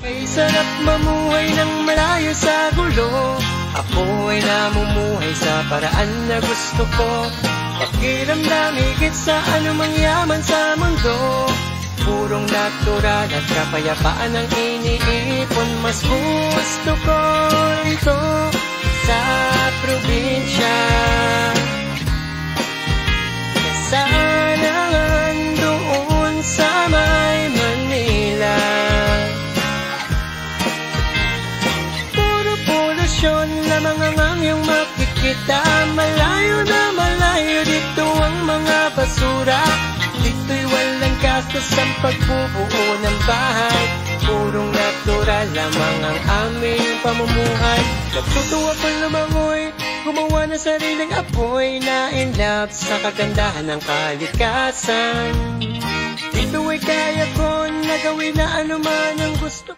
Ay sarap mamuhay ng malayo sa gulo. Ako ay namumuhay sa paraan na gusto ko. Pakiramdam higit sa anumang yaman sa mundo. Purong natural at kapayapaan ang iniipon. Mas gusto ko rito sa probinsya. Kasalangan doon sa may Manila. Puro polusyon lamang ang aming makikita. Malayo na malayo dito ang mga basura. Dito'y walang gastos ang pagbubuo ng bahay. Purong natural lamang ang aming pamumuhay. Nagtutuwa pa lumangoy, gumawa ng sariling apoy na in love sa kagandahan ng kalikasan. Dito ay kaya ko na gawin na anuman ang gusto.